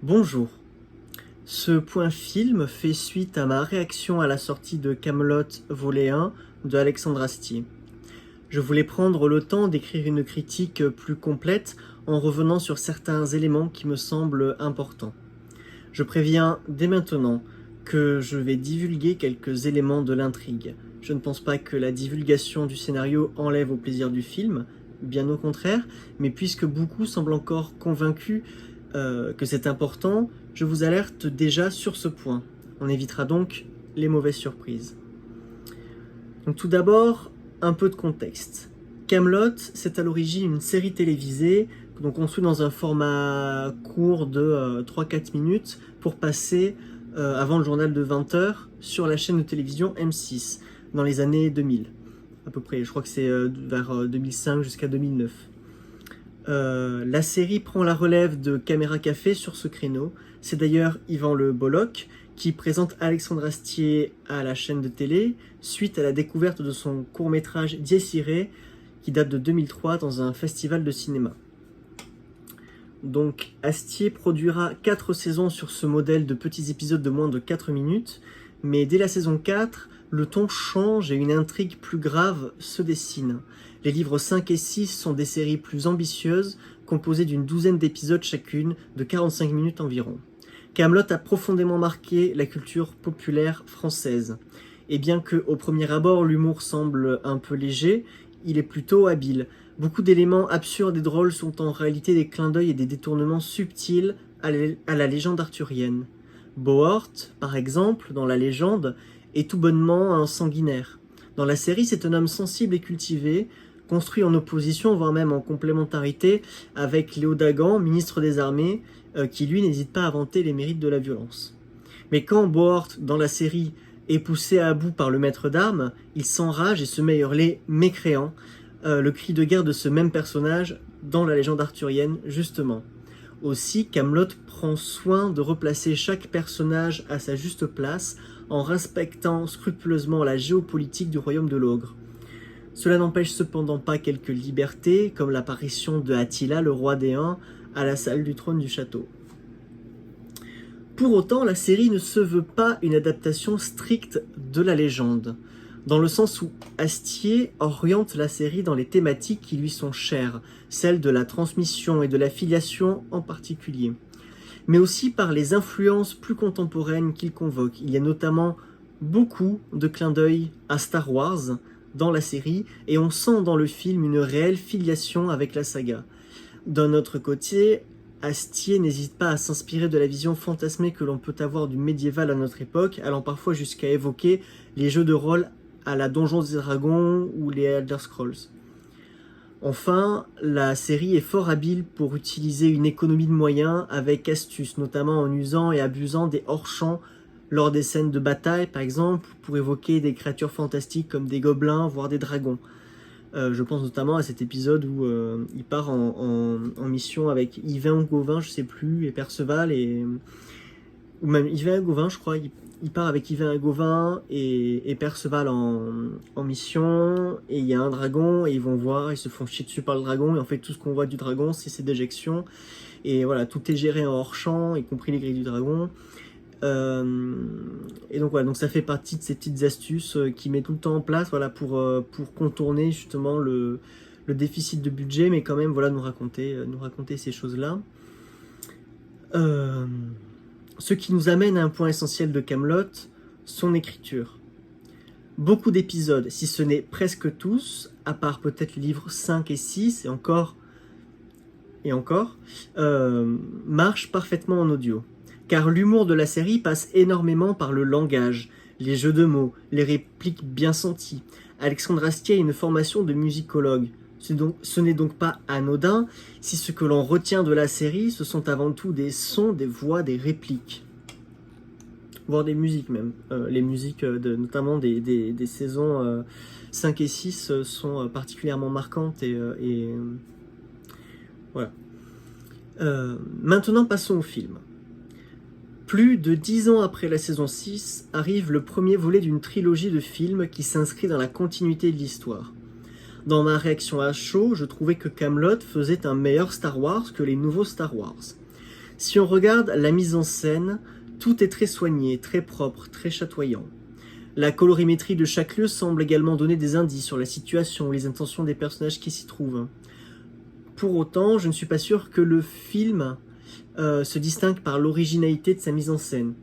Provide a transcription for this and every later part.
Bonjour. Ce point film fait suite à ma réaction à la sortie de Kaamelott volet 1 de Alexandre Astier. Je voulais prendre le temps d'écrire une critique plus complète en revenant sur certains éléments qui me semblent importants. Je préviens dès maintenant que je vais divulguer quelques éléments de l'intrigue. Je ne pense pas que la divulgation du scénario enlève au plaisir du film, bien au contraire, mais puisque beaucoup semblent encore convaincus que c'est important, je vous alerte déjà sur ce point. On évitera donc les mauvaises surprises. Donc tout d'abord, un peu de contexte. Kaamelott, c'est à l'origine une série télévisée, donc conçue dans un format court de 3-4 minutes pour passer avant le journal de 20h sur la chaîne de télévision M6 dans les années 2000 à peu près. Je crois que c'est vers 2005 jusqu'à 2009. La série prend la relève de Caméra Café sur ce créneau. C'est d'ailleurs Yvan Le Bolloc qui présente Alexandre Astier à la chaîne de télé suite à la découverte de son court-métrage Dies Irae qui date de 2003 dans un festival de cinéma. Donc Astier produira 4 saisons sur ce modèle de petits épisodes de moins de 4 minutes, mais dès la saison 4, le ton change et une intrigue plus grave se dessine. Les livres 5 et 6 sont des séries plus ambitieuses, composées d'une douzaine d'épisodes chacune, de 45 minutes environ. Kaamelott a profondément marqué la culture populaire française. Et bien que, au premier abord, l'humour semble un peu léger, il est plutôt habile. Beaucoup d'éléments absurdes et drôles sont en réalité des clins d'œil et des détournements subtils à la légende arthurienne. Bohort, par exemple, dans la légende, est tout bonnement un sanguinaire. Dans la série, c'est un homme sensible et cultivé, construit en opposition, voire même en complémentarité, avec Léodagan, ministre des Armées, qui lui n'hésite pas à vanter les mérites de la violence. Mais quand Bohort, dans la série, est poussé à bout par le maître d'armes, il s'enrage et se met à hurler « mécréant », le cri de guerre de ce même personnage dans la légende arthurienne, justement. Aussi, Kaamelott prend soin de replacer chaque personnage à sa juste place en respectant scrupuleusement la géopolitique du royaume de l'ogre. Cela n'empêche cependant pas quelques libertés, comme l'apparition de Attila, le roi des Huns, à la salle du trône du château. Pour autant, la série ne se veut pas une adaptation stricte de la légende, dans le sens où Astier oriente la série dans les thématiques qui lui sont chères, celles de la transmission et de la filiation en particulier, mais aussi par les influences plus contemporaines qu'il convoque. Il y a notamment beaucoup de clins d'œil à Star Wars dans la série, et on sent dans le film une réelle filiation avec la saga. D'un autre côté, Astier n'hésite pas à s'inspirer de la vision fantasmée que l'on peut avoir du médiéval à notre époque, allant parfois jusqu'à évoquer les jeux de rôle à la Donjons et Dragons ou les Elder Scrolls. Enfin, la série est fort habile pour utiliser une économie de moyens avec astuce, notamment en usant et abusant des hors-champs lors des scènes de bataille, par exemple, pour évoquer des créatures fantastiques comme des gobelins, voire des dragons. Je pense notamment à cet épisode où il part en mission avec Yvain ou Gauvin, je sais plus, et Perceval, ou même Yvain et Gauvin, je crois. Il part avec Yvain et Gauvin et Perceval en mission, et il y a un dragon, et ils vont voir, ils se font chier dessus par le dragon, et en fait tout ce qu'on voit du dragon, c'est ses déjections, et voilà, tout est géré en hors-champ, y compris les grilles du dragon. Et donc voilà, donc ça fait partie de ces petites astuces qu'il met tout le temps en place, voilà, pour contourner justement le déficit de budget, mais quand même voilà, nous raconter ces choses-là. Ce qui nous amène à un point essentiel de Kaamelott, son écriture. Beaucoup d'épisodes, si ce n'est presque tous, à part peut-être les livres 5 et 6, et encore, marchent parfaitement en audio. Car l'humour de la série passe énormément par le langage, les jeux de mots, les répliques bien senties. Alexandre Astier a une formation de musicologue. Ce n'est donc pas anodin si ce que l'on retient de la série, ce sont avant tout des sons, des voix, des répliques. Voire des musiques même. Les musiques notamment des saisons 5 et 6 sont particulièrement marquantes et voilà. Maintenant passons au film. Plus de 10 ans après la saison 6, arrive le premier volet d'une trilogie de films qui s'inscrit dans la continuité de l'histoire. Dans ma réaction à chaud, je trouvais que Kaamelott faisait un meilleur Star Wars que les nouveaux Star Wars. Si on regarde la mise en scène, tout est très soigné, très propre, très chatoyant. La colorimétrie de chaque lieu semble également donner des indices sur la situation ou les intentions des personnages qui s'y trouvent. Pour autant, je ne suis pas sûr que le film se distingue par l'originalité de sa mise en scène.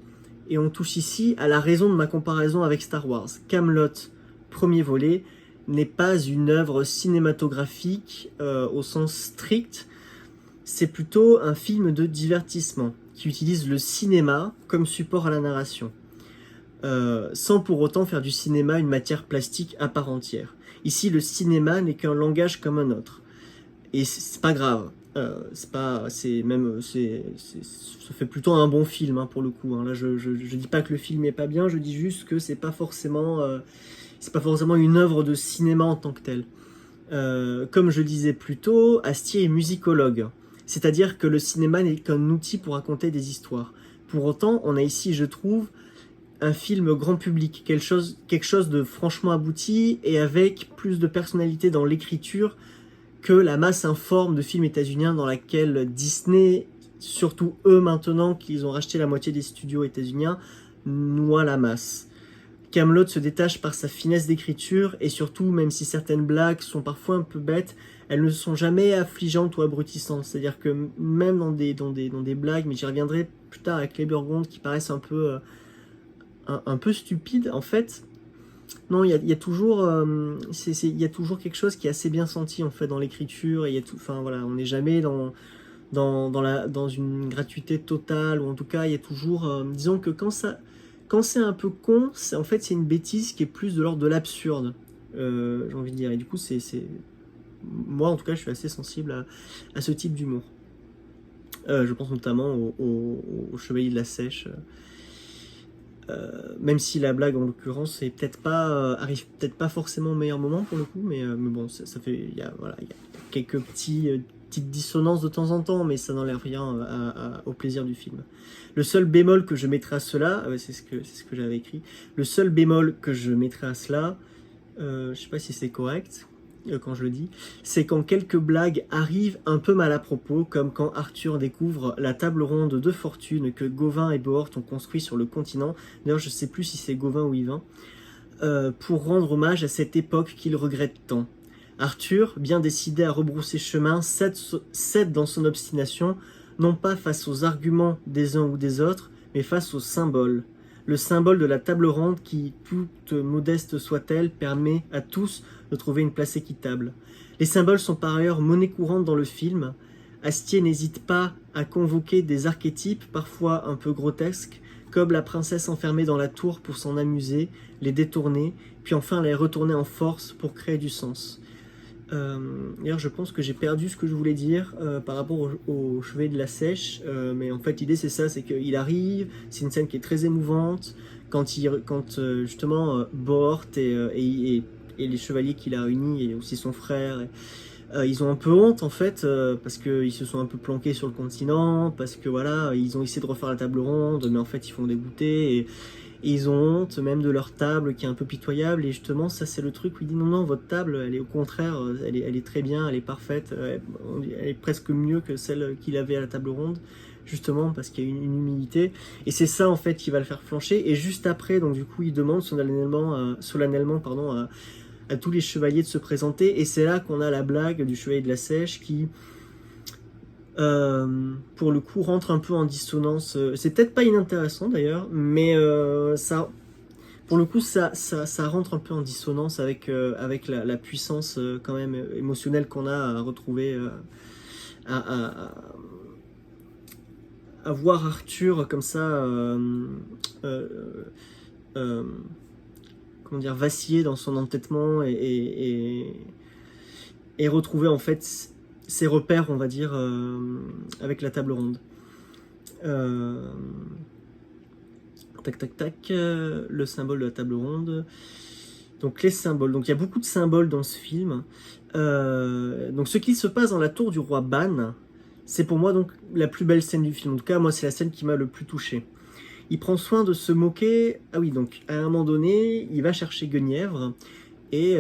Et on touche ici à la raison de ma comparaison avec Star Wars. Camelot, premier volet, n'est pas une œuvre cinématographique au sens strict, c'est plutôt un film de divertissement qui utilise le cinéma comme support à la narration, sans pour autant faire du cinéma une matière plastique à part entière. Ici, le cinéma n'est qu'un langage comme un autre. Et c'est pas grave. Ça fait plutôt un bon film hein, pour le coup. Hein. Là, je dis pas que le film est pas bien, je dis juste que c'est pas forcément une œuvre de cinéma en tant que telle. Comme je disais plus tôt, Astier est musicologue, c'est-à-dire que le cinéma n'est qu'un outil pour raconter des histoires. Pour autant, on a ici, je trouve, un film grand public, quelque chose de franchement abouti et avec plus de personnalité dans l'écriture que la masse informe de films états-uniens dans laquelle Disney, surtout eux maintenant qu'ils ont racheté la moitié des studios états-uniens, noie la masse. Camelot se détache par sa finesse d'écriture et surtout, même si certaines blagues sont parfois un peu bêtes, elles ne sont jamais affligeantes ou abrutissantes. C'est-à-dire que même dans des blagues, mais j'y reviendrai plus tard avec les Burgondes qui paraissent un peu stupides, en fait, non, il y a toujours quelque chose qui est assez bien senti en fait dans l'écriture. Et voilà, on n'est jamais dans une gratuité totale, ou en tout cas, il y a toujours, disons que quand c'est un peu con, en fait, c'est une bêtise qui est plus de l'ordre de l'absurde, j'ai envie de dire. Et du coup, moi, en tout cas, je suis assez sensible à ce type d'humour. Je pense notamment au Chevalier de la Sèche. Même si la blague en l'occurrence arrive peut-être pas forcément au meilleur moment pour le coup, mais bon, il y a quelques petites dissonances de temps en temps, mais ça n'enlève rien au plaisir du film. Le seul bémol que je mettrai à cela, c'est ce que j'avais écrit, le seul bémol que je mettrai à cela, je sais pas si c'est correct quand je le dis, c'est quand quelques blagues arrivent un peu mal à propos, comme quand Arthur découvre la table ronde de fortune que Gauvin et Bohort ont construit sur le continent. D'ailleurs, je sais plus si c'est Gauvin ou Yvain, pour rendre hommage à cette époque qu'il regrette tant. Arthur, bien décidé à rebrousser chemin, cède dans son obstination, non pas face aux arguments des uns ou des autres, mais face au symbole. Le symbole de la table ronde qui, toute modeste soit-elle, permet à tous de trouver une place équitable. Les symboles sont par ailleurs monnaie courante dans le film. Astier n'hésite pas à convoquer des archétypes, parfois un peu grotesques, comme la princesse enfermée dans la tour pour s'en amuser, les détourner, puis enfin les retourner en force pour créer du sens. D'ailleurs, je pense que j'ai perdu ce que je voulais dire par rapport au Chevalier de la Sèche, mais en fait l'idée c'est ça, c'est qu'il arrive, c'est une scène qui est très émouvante, quand justement Bohort et les chevaliers qu'il a réunis, et aussi son frère, ils ont un peu honte en fait, parce qu'ils se sont un peu planqués sur le continent, parce que voilà, ils ont essayé de refaire la table ronde, mais en fait ils font dégoûter, et ils ont honte même de leur table qui est un peu pitoyable, et justement ça c'est le truc où il dit non, votre table elle est au contraire, elle est très bien, elle est parfaite, elle est presque mieux que celle qu'il avait à la table ronde, justement parce qu'il y a une humilité, et c'est ça en fait qui va le faire flancher. Et juste après, donc du coup il demande solennellement à tous les chevaliers de se présenter, et c'est là qu'on a la blague du Chevalier de la Sèche qui pour le coup rentre un peu en dissonance. C'est peut-être pas inintéressant d'ailleurs, mais ça, pour le coup, ça rentre un peu en dissonance avec la puissance quand même émotionnelle qu'on a à retrouver, à voir Arthur comme ça, comment dire, vaciller dans son entêtement et retrouver en fait ses repères, on va dire, avec la table ronde. Le symbole de la table ronde. Donc les symboles. Donc il y a beaucoup de symboles dans ce film. Donc ce qui se passe dans la tour du roi Ban, c'est pour moi donc la plus belle scène du film. En tout cas, moi c'est la scène qui m'a le plus touché. Il prend soin de se moquer. Ah oui, donc à un moment donné, il va chercher Guenièvre et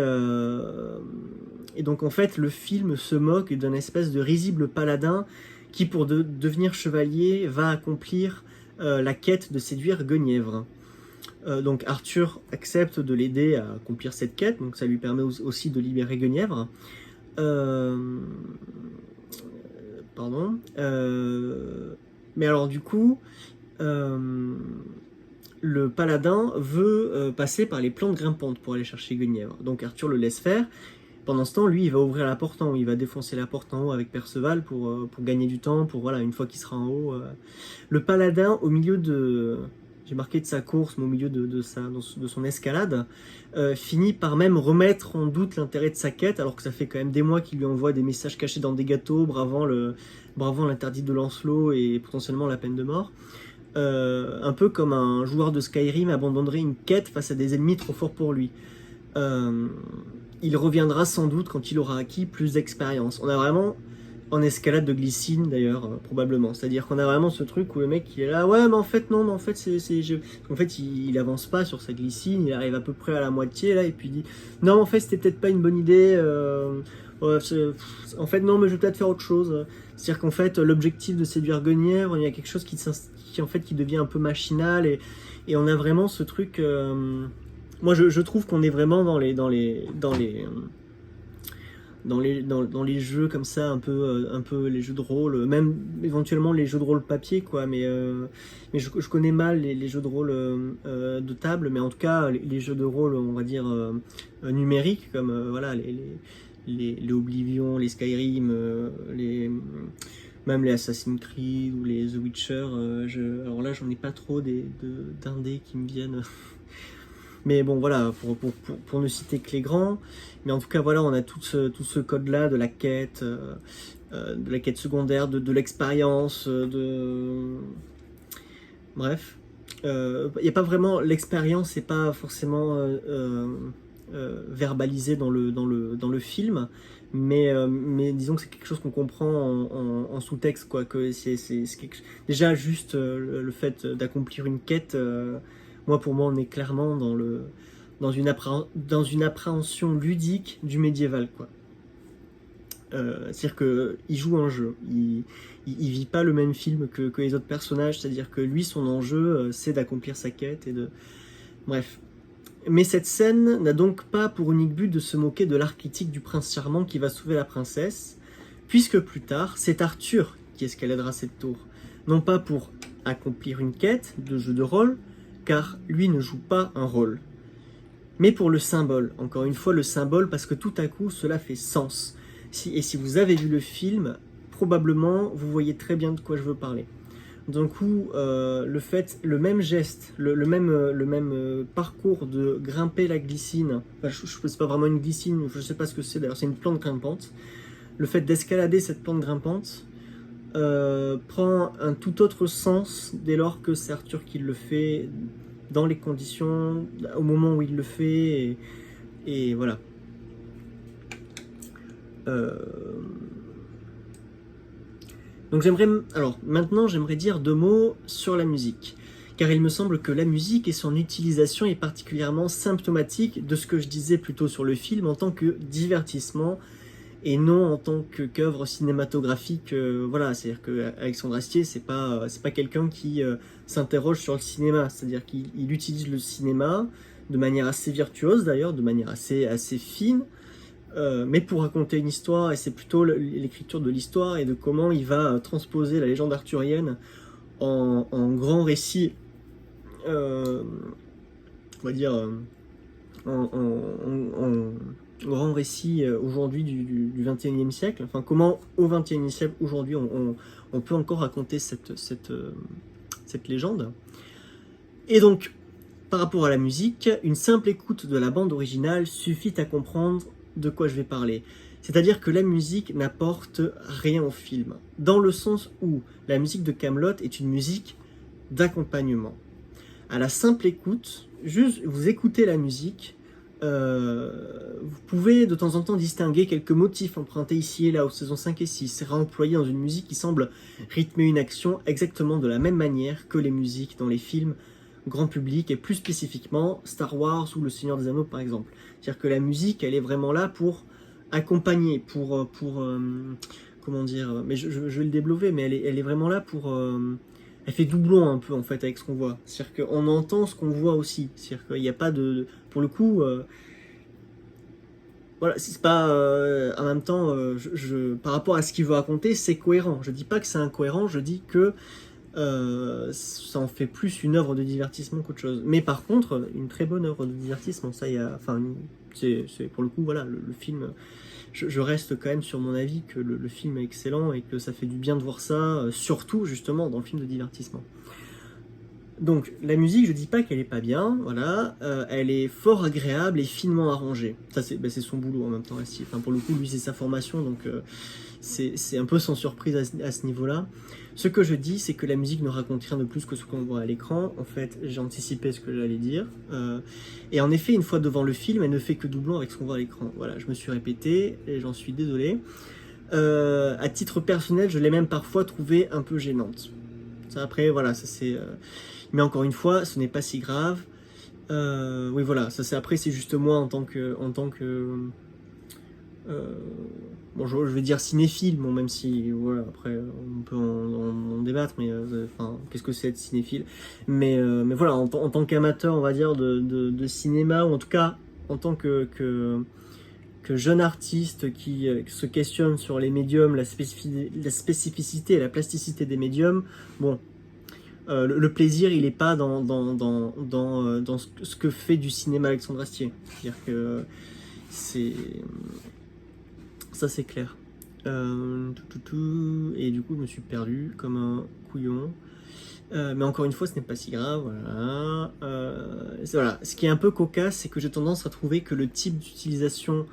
donc en fait le film se moque d'un espèce de risible paladin qui pour devenir chevalier va accomplir la quête de séduire Guenièvre. Donc Arthur accepte de l'aider à accomplir cette quête, donc ça lui permet aussi de libérer Guenièvre. Pardon. Mais alors du coup, le paladin veut passer par les plantes grimpantes pour aller chercher Guenièvre. Donc Arthur le laisse faire. Pendant ce temps, lui, il va ouvrir la porte en haut, il va défoncer la porte en haut avec Perceval pour gagner du temps, pour voilà, une fois qu'il sera en haut. Le paladin, au milieu de... J'ai marqué de sa course, mais au milieu de son escalade, finit par même remettre en doute l'intérêt de sa quête, alors que ça fait quand même des mois qu'il lui envoie des messages cachés dans des gâteaux, bravant l'interdit de Lancelot et potentiellement la peine de mort. Un peu comme un joueur de Skyrim abandonnerait une quête face à des ennemis trop forts pour lui. Il reviendra sans doute quand il aura acquis plus d'expérience. On a vraiment, en escalade de glycine d'ailleurs, probablement. C'est-à-dire qu'on a vraiment ce truc où le mec il est là, ouais mais en fait non, mais en fait en fait il avance pas sur sa glycine, il arrive à peu près à la moitié là, et puis il dit, non en fait c'était peut-être pas une bonne idée, ouais, en fait non mais je vais peut-être faire autre chose. C'est-à-dire qu'en fait l'objectif de séduire Guenièvre, il y a quelque chose qui devient un peu machinal, et on a vraiment ce truc... moi je trouve qu'on est vraiment dans les jeux comme ça, un peu les jeux de rôle, même éventuellement les jeux de rôle papier quoi, mais je connais mal les jeux de rôle de table, mais en tout cas les jeux de rôle on va dire numériques, comme voilà les Oblivion, les Skyrim, même les Assassin's Creed ou les The Witcher. Alors là j'en ai pas trop d'indés qui me viennent. Mais bon, voilà, pour ne citer que les grands. Mais en tout cas, voilà, on a tout ce code-là de la quête secondaire, de l'expérience, Bref. Il n'y a pas vraiment... L'expérience n'est pas forcément verbalisée dans le film, mais disons que c'est quelque chose qu'on comprend en sous-texte, quoi. Que déjà, juste le fait d'accomplir une quête... pour moi, on est clairement dans une appréhension ludique du médiéval, quoi. C'est-à-dire qu'il joue un jeu, il vit pas le même film que les autres personnages, c'est-à-dire que lui, son enjeu, c'est d'accomplir sa quête Bref. Mais cette scène n'a donc pas pour unique but de se moquer de l'archétype du prince charmant qui va sauver la princesse, puisque plus tard, c'est Arthur qui escaladera cette tour. Non pas pour accomplir une quête de jeu de rôle, car lui ne joue pas un rôle, mais pour le symbole. Encore une fois, le symbole, parce que tout à coup, cela fait sens. Si vous avez vu le film, probablement, vous voyez très bien de quoi je veux parler. D'un coup, le même geste, le même parcours de grimper la glycine, c'est pas vraiment une glycine, je sais pas ce que c'est, d'ailleurs c'est une plante grimpante, le fait d'escalader cette plante grimpante, prend un tout autre sens dès lors que c'est Arthur qui le fait, dans les conditions, au moment où il le fait, et voilà. Donc maintenant j'aimerais dire 2 mots sur la musique, car il me semble que la musique et son utilisation est particulièrement symptomatique de ce que je disais plutôt sur le film en tant que divertissement, et non en tant qu'œuvre cinématographique. Voilà, c'est-à-dire qu'Alexandre Astier, c'est pas quelqu'un qui s'interroge sur le cinéma, c'est-à-dire qu'il utilise le cinéma de manière assez virtuose d'ailleurs, de manière assez fine, mais pour raconter une histoire, et c'est plutôt l'écriture de l'histoire et de comment il va transposer la légende arthurienne en grand récit, on va dire, en grand récit aujourd'hui du XXIe siècle, enfin comment au XXIe siècle aujourd'hui on peut encore raconter cette légende. Et donc par rapport à la musique, une simple écoute de la bande originale suffit à comprendre de quoi je vais parler. C'est-à-dire que la musique n'apporte rien au film, dans le sens où la musique de Kaamelott est une musique d'accompagnement. À la simple écoute, juste vous écoutez la musique, vous pouvez de temps en temps distinguer quelques motifs empruntés ici et là aux saisons 5 et 6, réemployés dans une musique qui semble rythmer une action exactement de la même manière que les musiques dans les films grand public, et plus spécifiquement Star Wars ou Le Seigneur des Anneaux par exemple. C'est-à-dire que la musique, elle est vraiment là pour accompagner, pour comment dire, mais je vais le développer, mais elle est vraiment là pour... elle fait doublon un peu en fait avec ce qu'on voit. C'est-à-dire qu'on entend ce qu'on voit aussi. C'est-à-dire qu'il n'y a pas de... Pour le coup, voilà, c'est pas... en même temps, par rapport à ce qu'il veut raconter, c'est cohérent. Je dis pas que c'est incohérent, je dis que ça en fait plus une œuvre de divertissement qu'autre chose. Mais par contre, une très bonne œuvre de divertissement, ça y a... Enfin, c'est pour le coup, voilà, le film... Je reste quand même sur mon avis que le film est excellent et que ça fait du bien de voir ça, surtout justement dans le film de divertissement. Donc la musique, je dis pas qu'elle est pas bien, voilà, elle est fort agréable et finement arrangée. Ça c'est son boulot en même temps aussi. Enfin pour le coup lui c'est sa formation donc c'est un peu sans surprise à ce niveau-là. Ce que je dis c'est que la musique ne raconte rien de plus que ce qu'on voit à l'écran. En fait j'ai anticipé ce que j'allais dire. Et en effet une fois devant le film elle ne fait que doublon avec ce qu'on voit à l'écran. Voilà je me suis répété et j'en suis désolé. À titre personnel je l'ai même parfois trouvée un peu gênante. Ça, après voilà ça c'est... Mais encore une fois, ce n'est pas si grave. Oui, voilà, ça c'est après, c'est juste moi en tant que bon, je vais dire cinéphile, bon, même si, voilà, après, on peut en débattre, mais enfin, qu'est-ce que c'est être cinéphile? Mais voilà, en tant qu'amateur, on va dire, de cinéma, ou en tout cas, en tant que jeune artiste qui se questionne sur les médiums, la spécificité et la plasticité des médiums, bon, le plaisir, il n'est pas dans ce que fait du cinéma Alexandre Astier. C'est-à-dire que ça, c'est clair. Et du coup, je me suis perdu comme un couillon. Mais encore une fois, ce n'est pas si grave. Voilà. Voilà. Ce qui est un peu cocasse, c'est que j'ai tendance à trouver que le type d'utilisation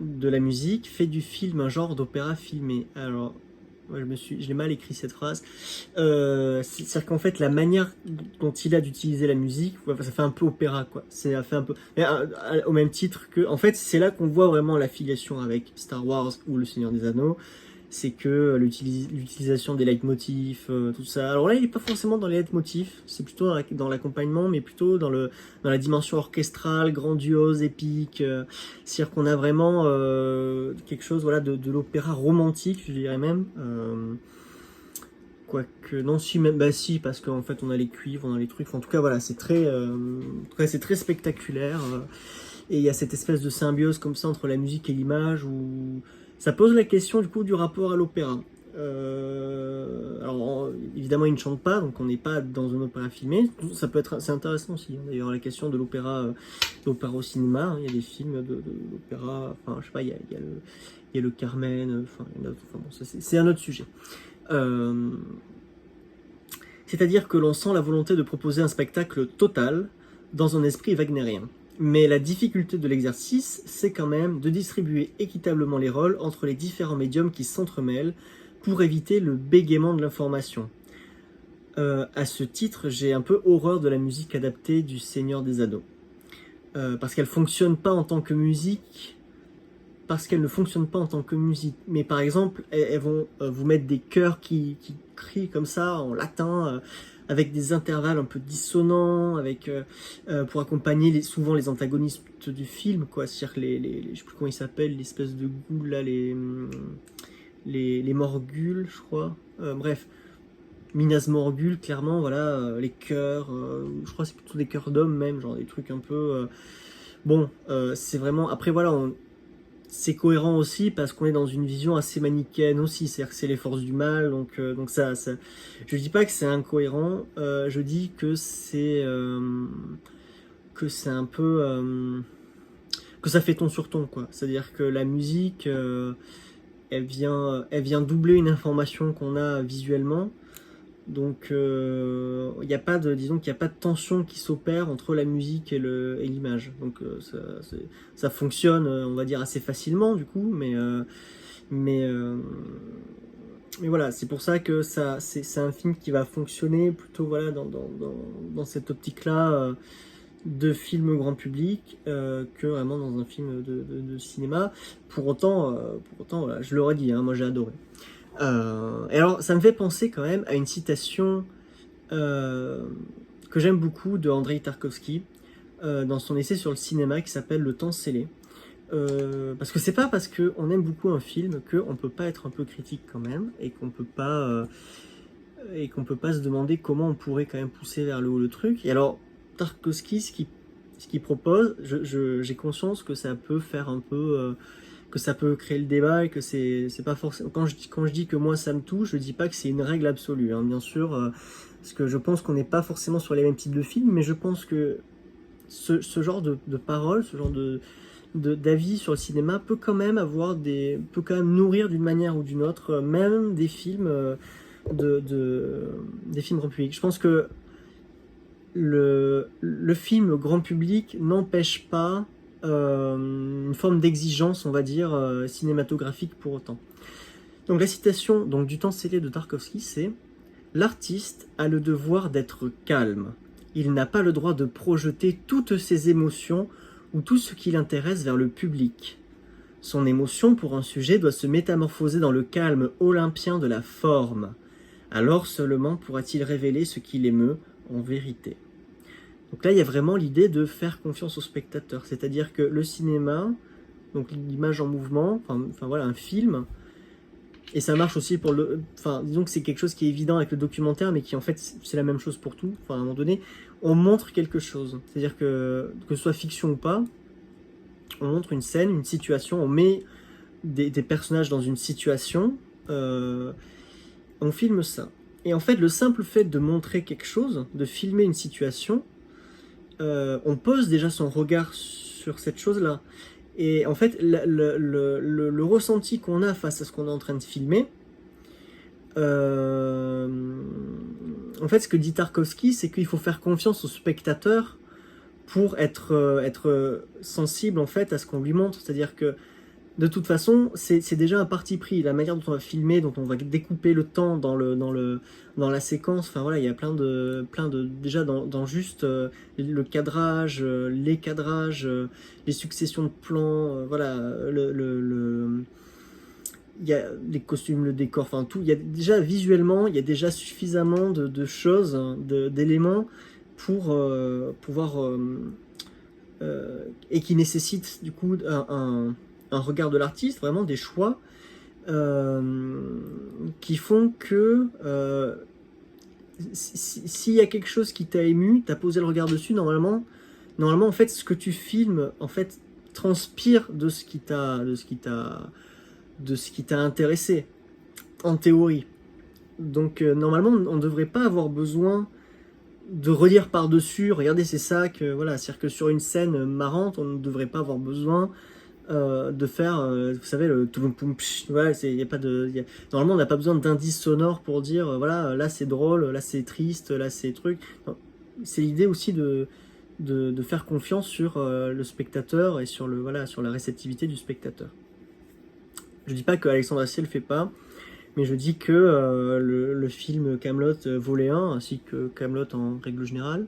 de la musique fait du film un genre d'opéra filmé. Alors, ouais, je l'ai mal écrit cette phrase. C'est-à-dire qu'en fait, la manière dont il a d'utiliser la musique, ça fait un peu opéra, quoi. Ça fait un peu, mais au même titre que, en fait, c'est là qu'on voit vraiment l'affiliation avec Star Wars ou Le Seigneur des Anneaux. C'est que l'utilisation des leitmotifs, tout ça. Alors là, il n'est pas forcément dans les leitmotifs, c'est plutôt dans l'accompagnement, mais plutôt dans la dimension orchestrale, grandiose, épique. C'est-à-dire qu'on a vraiment quelque chose, voilà, de l'opéra romantique, je dirais même. Quoique, non, si, même, bah si, parce qu'en fait, on a les cuivres, on a les trucs. En tout cas, voilà, c'est très spectaculaire. Et il y a cette espèce de symbiose comme ça entre la musique et l'image où ça pose la question du coup du rapport à l'opéra. Alors évidemment ils ne chantent pas, donc on n'est pas dans un opéra filmé. Ça peut être assez intéressant aussi. Hein. D'ailleurs la question de l'opéra au cinéma, hein. Il y a des films de l'opéra. Enfin je sais pas, il y a le Carmen. Enfin, bon, c'est un autre sujet. C'est-à-dire que l'on sent la volonté de proposer un spectacle total dans un esprit wagnérien. Mais la difficulté de l'exercice, c'est quand même de distribuer équitablement les rôles entre les différents médiums qui s'entremêlent pour éviter le bégaiement de l'information. À ce titre, j'ai un peu horreur de la musique adaptée du Seigneur des Anneaux. Parce qu'elle fonctionne pas en tant que musique, parce qu'elle ne fonctionne pas en tant que musique. Mais par exemple, elles vont vous mettre des chœurs qui crient comme ça en latin, avec des intervalles un peu dissonants, avec pour accompagner souvent les antagonistes du film, quoi. C'est-à-dire que je sais plus comment ils s'appellent, l'espèce de ghouls là, les morguls, je crois. Bref, Minas Morgul, clairement, voilà, les chœurs, je crois que c'est plutôt des chœurs d'hommes même, genre des trucs un peu... bon, c'est vraiment... Après, voilà, c'est cohérent aussi parce qu'on est dans une vision assez manichéenne aussi, c'est-à-dire que c'est les forces du mal, donc ça, je dis pas que c'est incohérent, je dis que c'est un peu que ça fait ton sur ton, quoi. C'est-à-dire que la musique elle vient doubler une information qu'on a visuellement. Donc il n'y a pas de, disons qu'il n'y a pas de tension qui s'opère entre la musique et l'image. Donc ça fonctionne, on va dire, assez facilement du coup, mais voilà, c'est pour ça que c'est un film qui va fonctionner plutôt voilà dans cette optique-là de film grand public que vraiment dans un film de cinéma. Pour autant voilà, je l'aurais dit, hein, moi j'ai adoré. Et alors, ça me fait penser quand même à une citation que j'aime beaucoup de Andrei Tarkovsky dans son essai sur le cinéma qui s'appelle Le temps scellé. Parce que c'est pas parce qu'on aime beaucoup un film qu'on peut pas être un peu critique quand même, et qu'on peut pas se demander comment on pourrait quand même pousser vers le haut le truc. Et alors, Tarkovsky, ce qu'il propose, j'ai conscience que ça peut faire un peu... que ça peut créer le débat, et que c'est pas forcément... Quand je dis que moi ça me touche, je dis pas que c'est une règle absolue, hein, bien sûr, parce que je pense qu'on n'est pas forcément sur les mêmes types de films, mais je pense que ce genre de paroles, ce genre d'avis sur le cinéma peut quand même peut quand même nourrir d'une manière ou d'une autre, même des films, des films grand public. Je pense que le film grand public n'empêche pas une forme d'exigence, on va dire, cinématographique pour autant. Donc la citation donc, du temps scellé de Tarkovsky, c'est « L'artiste a le devoir d'être calme. Il n'a pas le droit de projeter toutes ses émotions ou tout ce qui l'intéresse vers le public. Son émotion pour un sujet doit se métamorphoser dans le calme olympien de la forme. Alors seulement pourra-t-il révéler ce qui l'émeut en vérité. » Donc là, il y a vraiment l'idée de faire confiance au spectateur. C'est-à-dire que le cinéma, donc l'image en mouvement, enfin voilà, un film, et ça marche aussi pour le... Enfin, disons que c'est quelque chose qui est évident avec le documentaire, mais qui en fait, c'est la même chose pour tout. Enfin, à un moment donné, on montre quelque chose. C'est-à-dire que ce soit fiction ou pas, on montre une scène, une situation, on met des personnages dans une situation, on filme ça. Et en fait, le simple fait de montrer quelque chose, de filmer une situation, on pose déjà son regard sur cette chose-là. Et en fait, le ressenti qu'on a face à ce qu'on est en train de filmer, en fait, ce que dit Tarkovsky, c'est qu'il faut faire confiance au spectateur pour être sensible en fait à ce qu'on lui montre. C'est-à-dire que de toute façon, c'est déjà un parti pris. La manière dont on va filmer, dont on va découper le temps dans la séquence, enfin voilà, il y a plein de déjà dans juste le cadrage, les cadrages, les successions de plans, voilà, il y a les costumes, le décor, enfin tout. Il y a déjà visuellement, il y a déjà suffisamment de choses, d'éléments pour pouvoir et qui nécessitent du coup un regard de l'artiste, vraiment des choix qui font que s'il y a quelque chose qui t'a ému, t'as posé le regard dessus, normalement en fait ce que tu filmes en fait transpire de ce qui t'a intéressé en théorie. Donc normalement on ne devrait pas avoir besoin de redire par-dessus, regardez c'est ça que voilà, c'est-à-dire que sur une scène marrante on ne devrait pas avoir besoin de faire, vous savez, le touloum poum psh, voilà, y a pas de, normalement on n'a pas besoin d'indices sonores pour dire, voilà, là c'est drôle, là c'est triste, là c'est truc. C'est l'idée aussi de faire confiance sur le spectateur et sur, voilà, sur la réceptivité du spectateur. Je dis pas que Alexandre Astier le fait pas, mais je dis que le film Kaamelott volet 1, ainsi que Kaamelott en règle générale,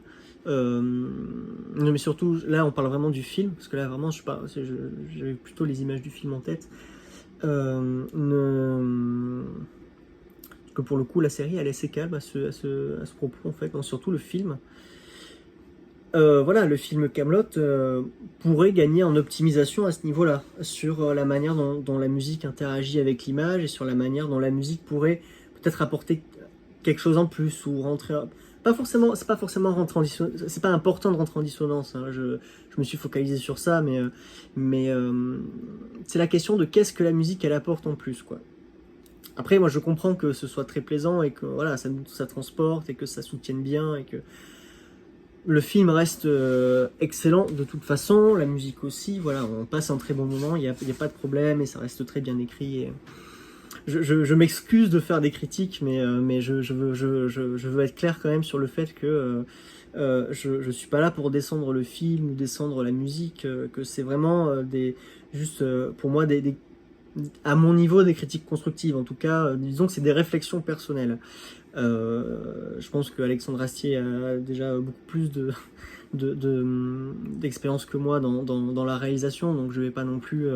mais surtout là on parle vraiment du film, parce que là vraiment j'avais plutôt les images du film en tête, parce que pour le coup la série elle est assez calme à ce propos en fait, non, surtout le film. Voilà, le film Kaamelott pourrait gagner en optimisation à ce niveau-là, sur la manière dont la musique interagit avec l'image, et sur la manière dont la musique pourrait peut-être apporter quelque chose en plus, ou rentrer... c'est pas forcément rentrer en dissonance, c'est pas important de rentrer en dissonance, hein, je me suis focalisé sur ça, mais c'est la question de qu'est-ce que la musique elle apporte en plus, quoi. Après, moi je comprends que ce soit très plaisant, et que voilà, ça transporte, et que ça soutienne bien, et que le film reste excellent de toute façon, la musique aussi, voilà, on passe un très bon moment, il n'y a pas de problème, et ça reste très bien écrit. Et je m'excuse de faire des critiques, mais je veux être clair quand même sur le fait que je suis pas là pour descendre le film ou descendre la musique, que c'est vraiment juste pour moi à mon niveau des critiques constructives, en tout cas, disons que c'est des réflexions personnelles. Je pense que Alexandre Astier a déjà beaucoup plus d'expérience que moi dans la réalisation, donc je vais pas non plus,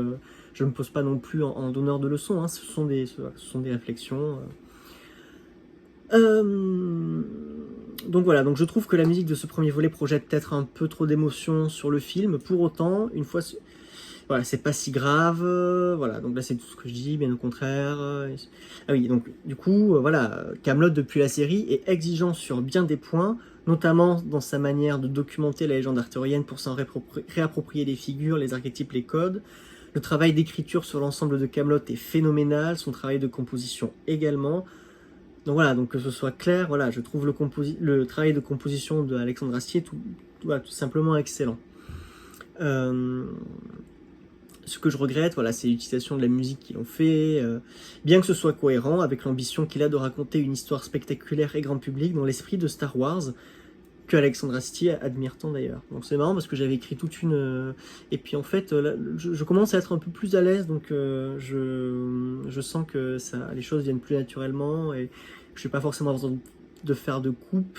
je me pose pas non plus en donneur de leçons, hein. Ce sont des réflexions. Donc voilà, donc je trouve que la musique de ce premier volet projette peut-être un peu trop d'émotions sur le film. Pour autant, une fois voilà, c'est pas si grave, voilà, donc là c'est tout ce que je dis, bien au contraire. Ah oui, donc du coup, voilà, Kaamelott depuis la série est exigeant sur bien des points, notamment dans sa manière de documenter la légende arthurienne pour s'en réapproprier les figures, les archétypes, les codes. Le travail d'écriture sur l'ensemble de Kaamelott est phénoménal, son travail de composition également. Donc voilà, donc que ce soit clair, voilà, je trouve le travail de composition de Alexandre Astier tout simplement excellent. Ce que je regrette, voilà, c'est l'utilisation de la musique qu'ils ont fait, bien que ce soit cohérent avec l'ambition qu'il a de raconter une histoire spectaculaire et grand public dans l'esprit de Star Wars, que Alexandre Astier admire tant d'ailleurs. Donc c'est marrant parce que j'avais écrit toute une... Et puis en fait, là, je commence à être un peu plus à l'aise, donc je sens que les choses viennent plus naturellement et je n'ai pas forcément besoin de faire de coupe.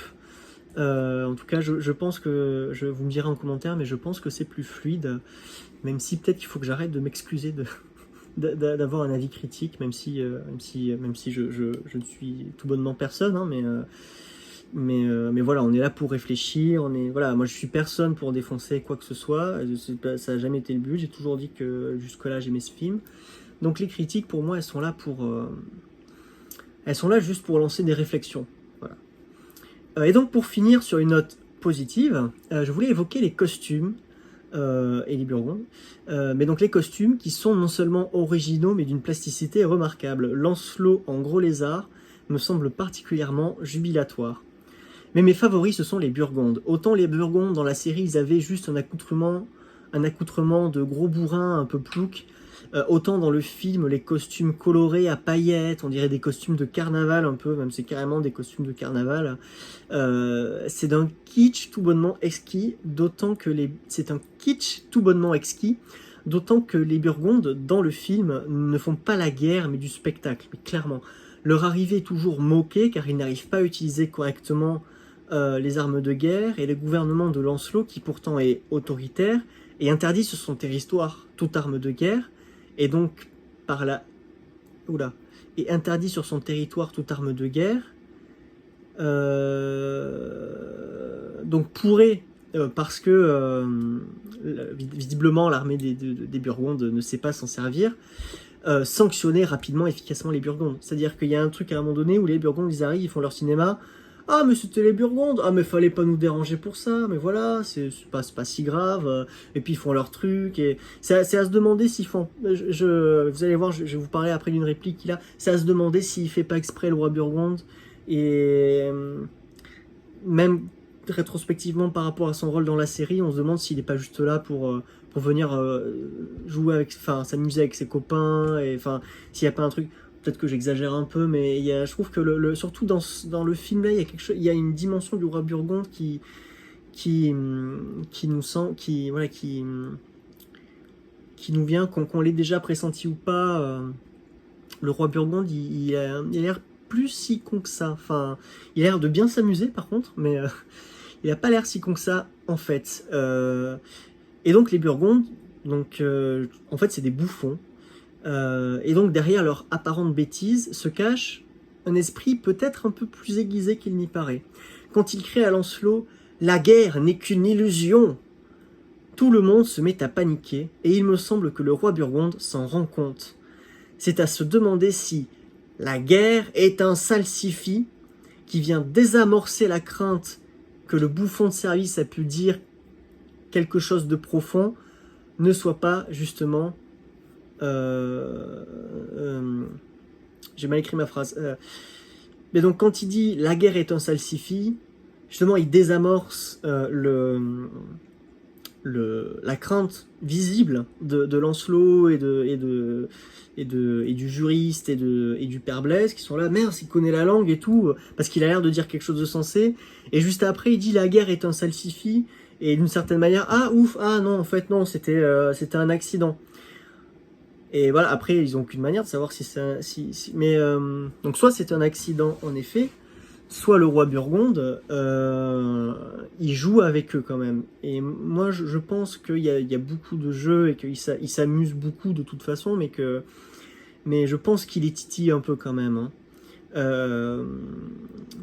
En tout cas, je pense que, vous me direz en commentaire, mais je pense que c'est plus fluide, même si peut-être qu'il faut que j'arrête de m'excuser d'avoir un avis critique, même si je ne suis tout bonnement personne, hein, mais voilà, on est là pour réfléchir, voilà, moi je suis personne pour défoncer quoi que ce soit, ça n'a jamais été le but, j'ai toujours dit que jusque-là j'aimais ce film. Donc les critiques, pour moi, elles sont là juste pour lancer des réflexions. Voilà. Et donc pour finir sur une note positive, je voulais évoquer les costumes et les Burgondes. Mais donc les costumes qui sont non seulement originaux, mais d'une plasticité remarquable. Lancelot en gros lézard me semble particulièrement jubilatoire. Mais mes favoris, ce sont les Burgondes. Autant les Burgondes, dans la série, ils avaient juste un accoutrement de gros bourrins un peu plouc. Autant dans le film, les costumes colorés à paillettes, on dirait des costumes de carnaval un peu, même c'est carrément des costumes de carnaval. C'est d'un kitsch tout bonnement exquis, c'est un kitsch tout bonnement exquis, d'autant que les Burgondes, dans le film, ne font pas la guerre, mais du spectacle, mais clairement. Leur arrivée est toujours moquée, car ils n'arrivent pas à utiliser correctement les armes de guerre, et le gouvernement de Lancelot, qui pourtant est autoritaire, et interdit sur son territoire toute arme de guerre, et donc interdit sur son territoire toute arme de guerre, donc pourrait, parce que visiblement l'armée des Burgondes ne sait pas s'en servir, sanctionner rapidement, efficacement les Burgondes. C'est-à-dire qu'il y a un truc à un moment donné où les Burgondes, ils arrivent, ils font leur cinéma. Ah, mais c'était les Burgondes. Ah, mais fallait pas nous déranger pour ça. Mais voilà, c'est pas si grave. Et puis ils font leur truc. Et c'est à se demander s'ils font. Vous allez voir, je vais vous parler après d'une réplique qu'il a. C'est à se demander s'il fait pas exprès le roi Burgonde. Et même rétrospectivement par rapport à son rôle dans la série, on se demande s'il est pas juste là pour venir s'amuser avec ses copains. Et enfin, s'il y a pas un truc. Peut-être que j'exagère un peu, mais je trouve que surtout dans le film là, il y a une dimension du roi Burgonde qui nous sent, qui nous vient, qu'on l'ait déjà pressenti ou pas. Le roi Burgonde, il a l'air plus si con que ça. Enfin, il a l'air de bien s'amuser par contre, mais il a pas l'air si con que ça en fait. Et donc les Burgondes, en fait, c'est des bouffons. Et donc derrière leur apparente bêtise se cache un esprit peut-être un peu plus aiguisé qu'il n'y paraît. Quand il crie à Lancelot « La guerre n'est qu'une illusion !» Tout le monde se met à paniquer, et il me semble que le roi Burgonde s'en rend compte. C'est à se demander si la guerre est un salsifis qui vient désamorcer la crainte que le bouffon de service a pu dire quelque chose de profond, ne soit pas justement... j'ai mal écrit ma phrase. Mais donc quand il dit la guerre est un salsifis, justement il désamorce la crainte visible de Lancelot et du juriste et du père Blaise qui sont là, merde, il connaît la langue et tout, parce qu'il a l'air de dire quelque chose de sensé. Et juste après il dit la guerre est un salsifis, et d'une certaine manière, ah ouf, ah non, en fait non, c'était un accident. Et voilà, après, ils n'ont aucune manière de savoir si c'est donc soit c'est un accident, en effet, soit le roi Burgonde, il joue avec eux quand même. Et moi, je pense qu'il y a beaucoup de jeux et qu'il s'amuse beaucoup de toute façon, mais je pense qu'il les titille un peu quand même. Hein.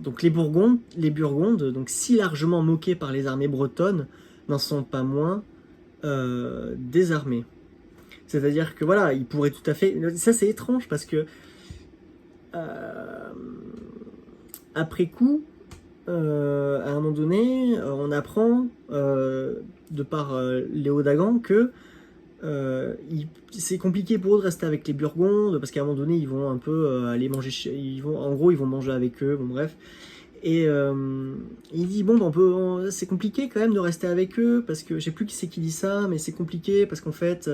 Donc les Burgondes, donc si largement moqués par les armées bretonnes, n'en sont pas moins désarmés. C'est-à-dire que voilà, il pourrait tout à fait... Ça c'est étrange parce que après coup, à un moment donné, on apprend de par Léo Dagan que c'est compliqué pour eux de rester avec les Burgondes parce qu'à un moment donné ils vont un peu aller manger en gros ils vont manger avec eux, bon bref, et il dit bon c'est compliqué quand même de rester avec eux parce que je sais plus qui c'est qui dit ça, mais c'est compliqué parce qu'en fait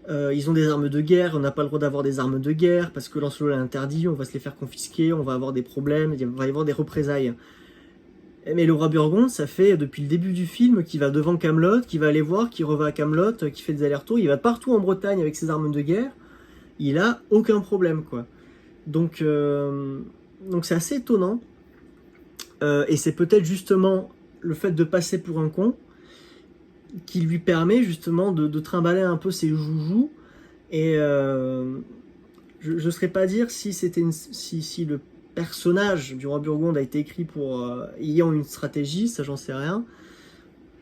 ils ont des armes de guerre, on n'a pas le droit d'avoir des armes de guerre parce que Lancelot l'a interdit, on va se les faire confisquer, on va avoir des problèmes, il va y avoir des représailles. Mais le roi Burgonde, ça fait depuis le début du film qu'il va devant Camelot, qu'il va aller voir, qu'il revient à Camelot, qu'il fait des allers-retours, il va partout en Bretagne avec ses armes de guerre, il a aucun problème quoi. Donc c'est assez étonnant, et c'est peut-être justement le fait de passer pour un con qui lui permet justement de trimballer un peu ses joujoux, et je ne saurais pas dire si c'était si le personnage du roi Burgonde a été écrit pour ayant une stratégie, ça j'en sais rien,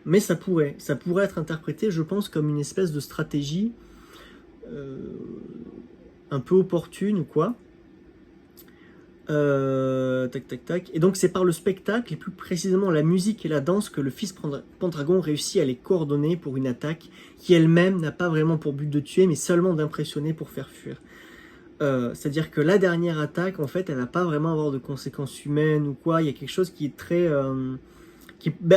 mais ça pourrait être interprété, je pense, comme une espèce de stratégie un peu opportune ou quoi. Tac. Et donc c'est par le spectacle, et plus précisément la musique et la danse, que le fils Pendragon réussit à les coordonner pour une attaque qui elle-même n'a pas vraiment pour but de tuer, mais seulement d'impressionner pour faire fuir. C'est-à-dire que la dernière attaque, en fait, elle va pas vraiment avoir de conséquences humaines ou quoi. Il y a quelque chose qui est très,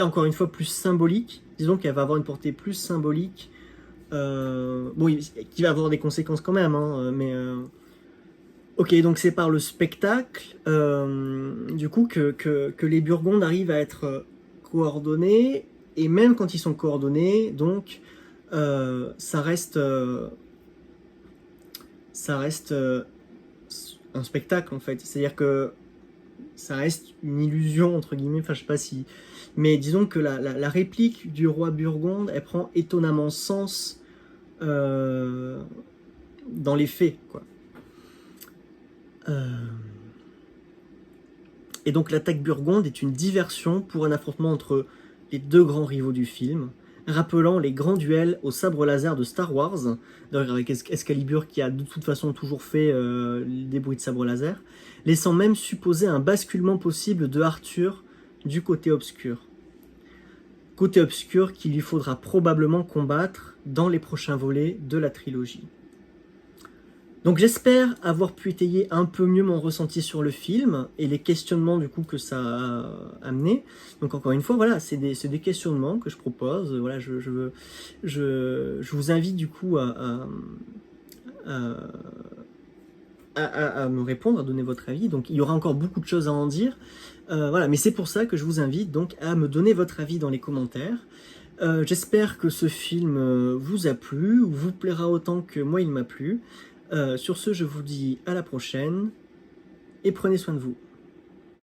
encore une fois, plus symbolique. Disons qu'elle va avoir une portée plus symbolique. Qui va avoir des conséquences quand même, hein, mais ok, donc c'est par le spectacle, du coup, que les Burgondes arrivent à être coordonnés, et même quand ils sont coordonnés, donc ça reste un spectacle en fait. C'est-à-dire que ça reste une illusion entre guillemets. Enfin, je sais pas si, mais disons que la réplique du roi Burgonde, elle prend étonnamment sens dans les faits, quoi. Et donc l'attaque Burgonde est une diversion pour un affrontement entre les deux grands rivaux du film, rappelant les grands duels au sabre laser de Star Wars, d'ailleurs avec Excalibur qui a de toute façon toujours fait des bruits de sabre laser, laissant même supposer un basculement possible de Arthur du côté obscur. Côté obscur qu'il lui faudra probablement combattre dans les prochains volets de la trilogie. Donc j'espère avoir pu étayer un peu mieux mon ressenti sur le film et les questionnements du coup que ça a amené. Donc encore une fois, voilà, c'est des questionnements que je propose. Voilà, je vous invite du coup à me répondre, à donner votre avis. Donc il y aura encore beaucoup de choses à en dire. Voilà, mais c'est pour ça que je vous invite donc à me donner votre avis dans les commentaires. J'espère que ce film vous a plu, ou vous plaira autant que moi il m'a plu. Sur ce, je vous dis à la prochaine, et prenez soin de vous.